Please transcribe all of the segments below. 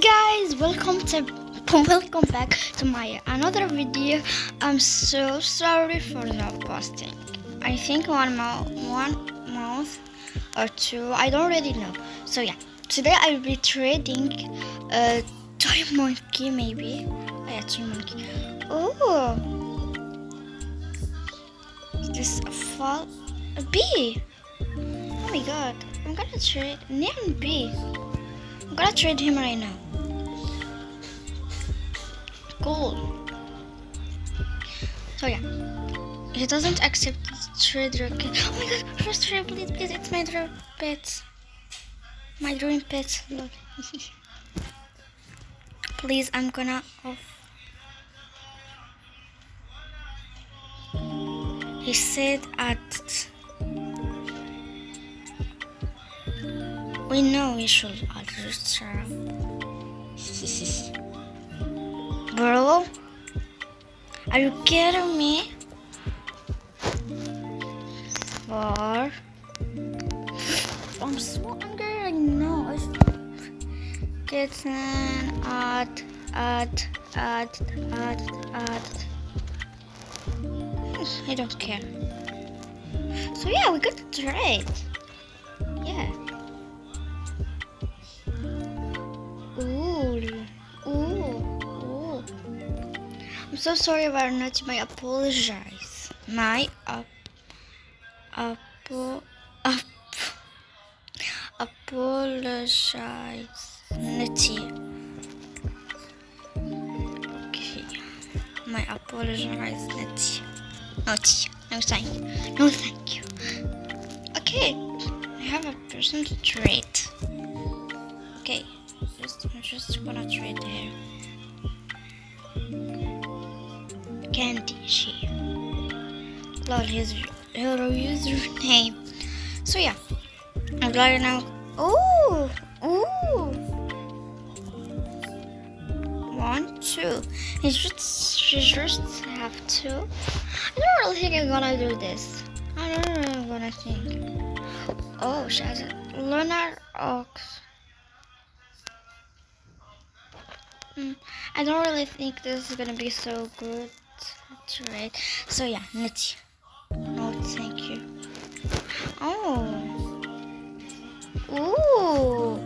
guys, welcome back to my another video. I'm so sorry for not posting. I think one month or two. I don't really know. So yeah, today I'll be trading a toy monkey maybe. Oh, yeah, toy monkey. Oh, is this a fall? A bee? Oh my god! I'm gonna trade neon bee. I'm gonna trade him right now. Cool. So yeah, he doesn't accept trade request. Oh my god! First trade, please, it's my dream pet. My dream pet. Look. Please, I'm gonna off. He said at. We know we should register. Bro, are you kidding me? I'm so hungry right now. Kitten, add. I don't care. So yeah, we got to trade. Yeah. Ooh. I'm so sorry about not. I apologize. Apologize. Nitty. Okay. My apologize, Nitty. Naughty. No thank. No thank you. Okay. I have a person to trade. Okay. I'm just gonna trade her. Candy, she. Lol, his her username. So yeah, I'm glad now. Ooh. 1, 2. She just have 2. I don't really think I'm gonna do this. I don't know what I'm gonna think. Oh, she has a Leonard Ox. I don't really think this is gonna be so good to trade. So yeah, Nitty. No, thank you. Oh. Ooh.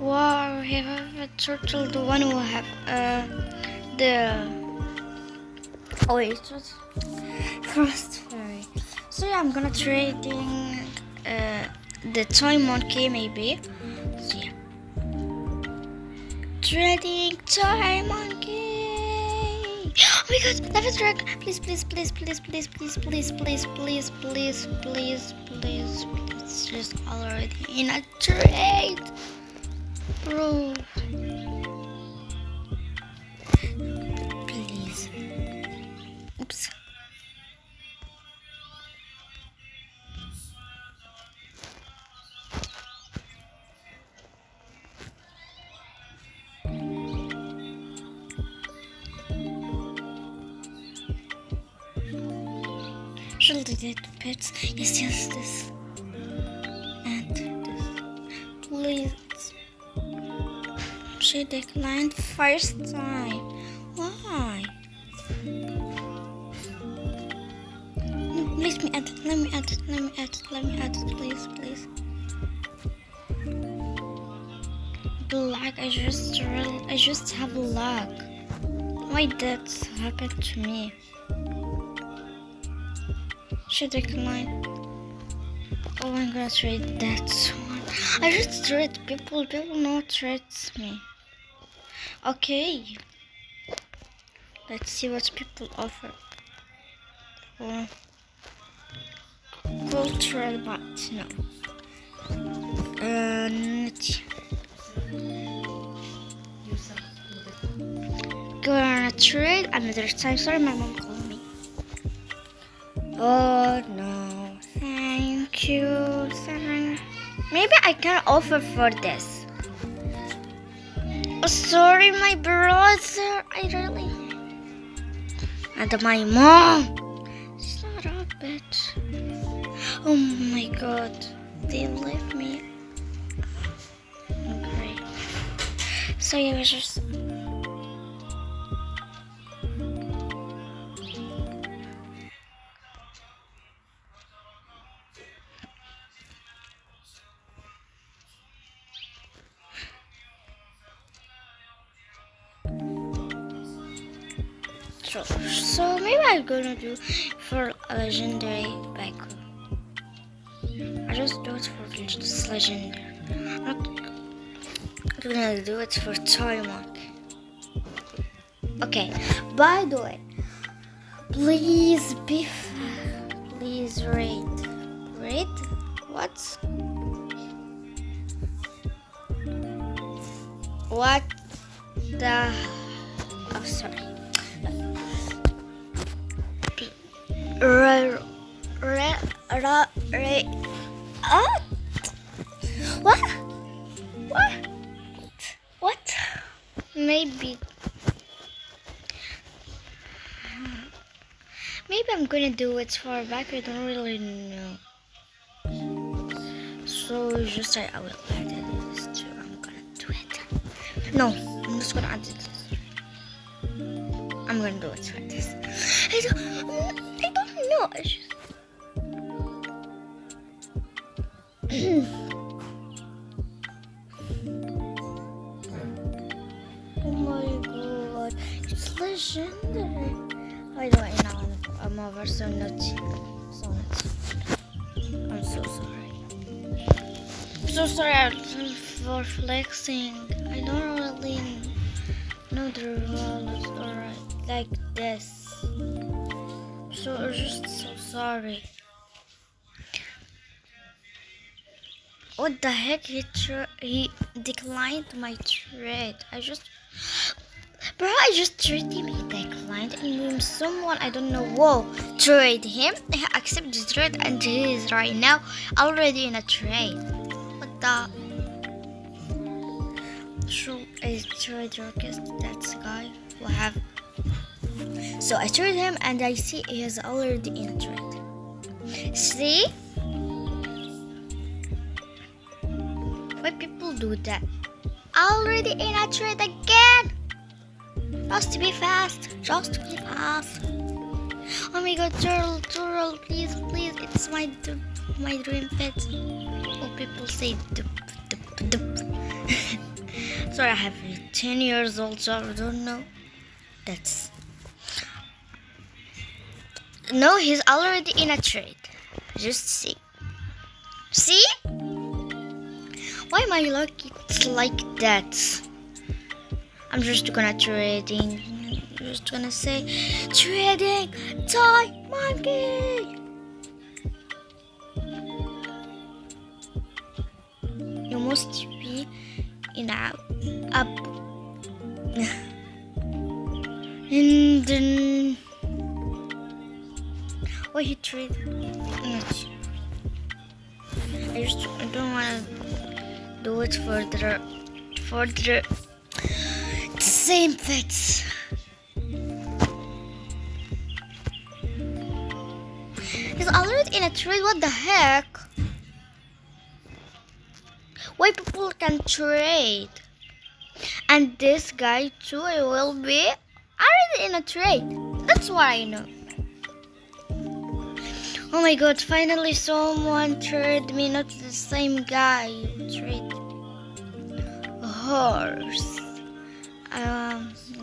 Wow, we have a turtle, the one who have the wait, it was Frost Fairy. So yeah, I'm gonna trading the toy monkey maybe. So yeah. Trading toy monkey. Oh my god, love is drag. Please. Just already in a trade. Bro. Please. Oops. She'll do that to pets. Yes, this. And this. Please. She declined first time. Why? No, let me add it, please. Black, I just have luck. Why that happened to me? She declined. Oh, I'm gonna trade that one. I just trade people know trades me. Okay. Let's see what people offer. Cultural but no. Gonna trade another time. Sorry, my mom called me. Oh no, thank you. Maybe I can offer for this. Oh, sorry, my brother. I really. And my mom. She's not a bitch. Oh my god, they left me. Great. So yeah, was just so maybe I'm gonna do for a legendary Baku. I just do it for this legendary. I'm not gonna do it for Toy Monk. Okay, by the way, please please rate what the oh sorry re, re, re, re, uh, what what maybe I'm gonna do it for back. I don't really know. So just say I will add this too. I'm gonna do it. No, I'm just gonna add this. I'm gonna do it for this. I don't know. I just... oh my god, it's legendary. By the way, now I'm over so naughty. I'm so sorry. I'm so sorry for flexing. I don't really know the rules or like this. So I'm just so sorry. What the heck? He declined my trade. I just treated him. He declined, and when someone I don't know trade him, he accepted the trade, and he is right now already in a trade. What the? So I trade request that guy who have. So I trade him, and I see he is already in a trade. See? Why people do that? Already in a trade again. Just to be fast. Oh my god, Turtle, please, it's my dream pet. Oh, people say dup. Sorry, I have 10 years old, so I don't know. That's... no, he's already in a trade. Just see. See? Why my luck it's like that? I'm just gonna trading. Just gonna say trading Toy Monkey. You must be in up. And then why he trade? I don't wanna do it for the same pets. He's already in a trade. What the heck? Why people can trade? And this guy too, I will be already in a trade. That's what I know. Oh my god, finally someone traded me, not the same guy who traded a horse.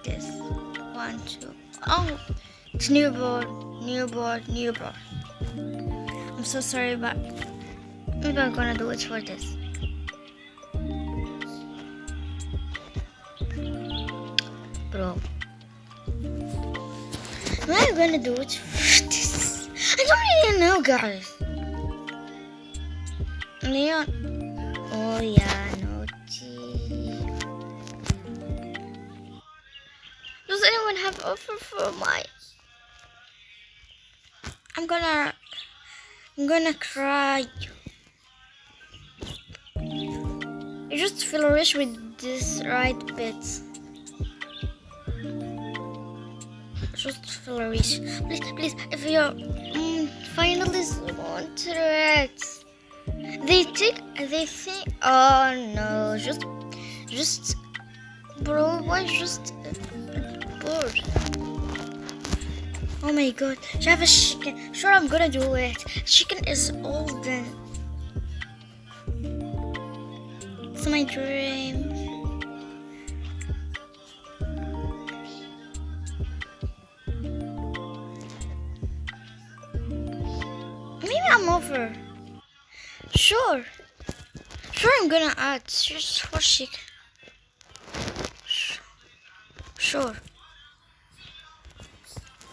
This 1, 2. Oh, it's newborn. I'm so sorry, but maybe I'm gonna do it for this. Bro, am I gonna do it for this? I don't really know, guys. Leon. Oh yeah, naughty. Does anyone have offer for my? I'm gonna cry. I just feel rich with this right bits. Just feel rich. Please, if you're finally want it. They think. Oh no, just Bro, why just bird? Oh my god, she have a chicken. Sure, I'm gonna do it. Chicken is old and it's my dream. Maybe I'm over. Sure, I'm gonna add just for chicken. Sure.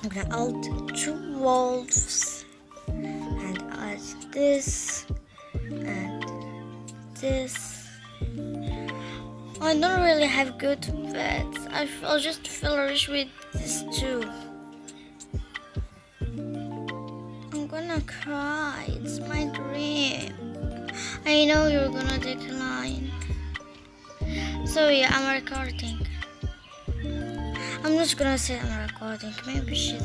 I'm gonna add 2 wolves and add this and this. I don't really have good pets. I'll just feel rich with this too. I'm gonna cry. It's my dream. I know you're gonna decline. So yeah, I'm recording. I'm just gonna say I'm recording. Maybe she's...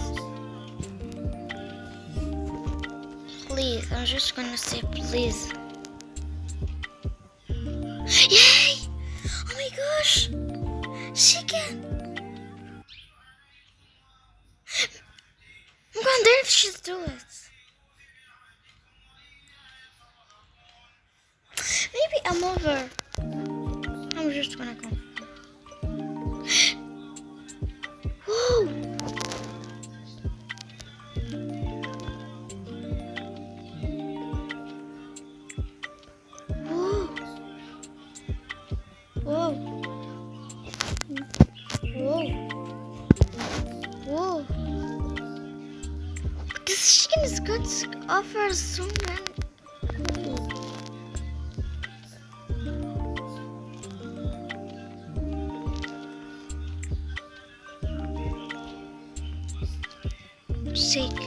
Please, I'm just gonna say please. Yay! Oh my gosh! Chicken! I'm gonna dare if she's do it. Maybe I'm over. I'm just gonna go. Whoa! Whoa! Whoa! Whoa! This chicken is good to offer so many. Sick.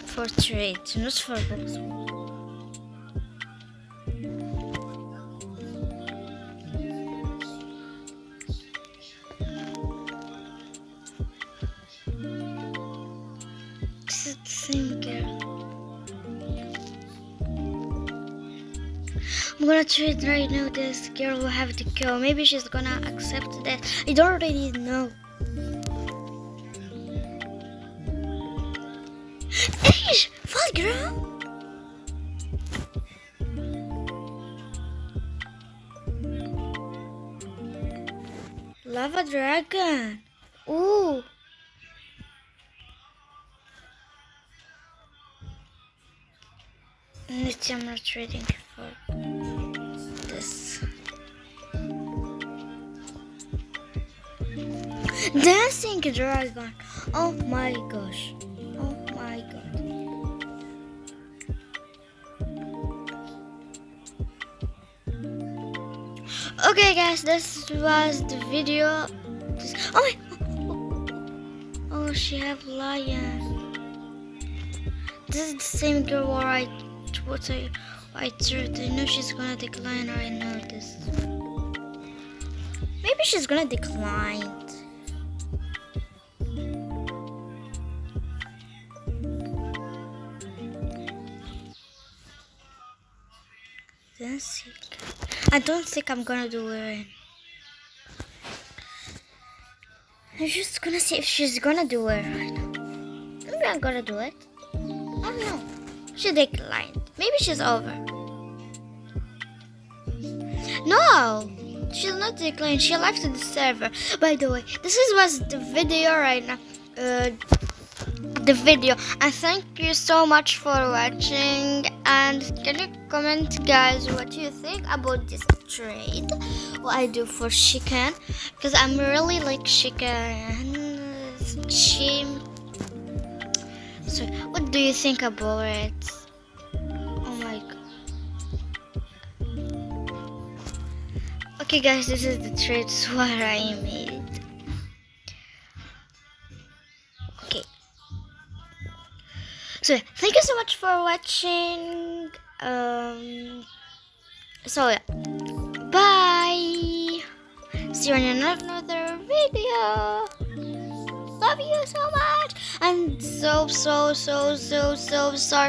For trade, not for books. This is the same girl. I'm gonna trade right now. This girl will have to go. Maybe she's gonna accept that. I don't really know. Hey, fall girl. Lava dragon. Ooh. I'm not trading for this. Dancing dragon. Oh my gosh. Oh my god. Okay guys, this was the video. Oh my. Oh, she have lion. This is the same girl where I know she's gonna decline. I know this. Maybe she's gonna decline. I don't think I'm gonna do it. I'm just gonna see if she's gonna do it right now. Maybe I'm gonna do it. Oh no. She declined. Maybe she's over. No! She's not declined. She left the server. By the way, this was the video right now. The video. And thank you so much for watching. And can you comment, guys, what you think about this trade? What I do for chicken? Because I'm really like chicken. So, what do you think about it? Oh my god. Okay guys, this is the trades what I made. Okay. So thank you so much for watching. So yeah. Bye. See you in another video. Love you so much. And so sorry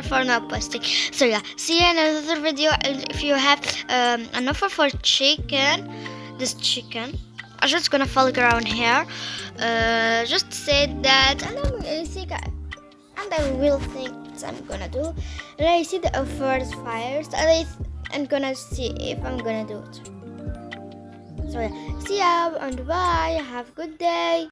for not posting. So yeah, see you in another video. And if you have an offer for chicken, this chicken, I'm just gonna follow around here. Just say that, and I'm see guys. And I will think I'm gonna do. And I see the offers fires, and I'm gonna see if I'm gonna do it. So yeah, see ya and bye. Have a good day.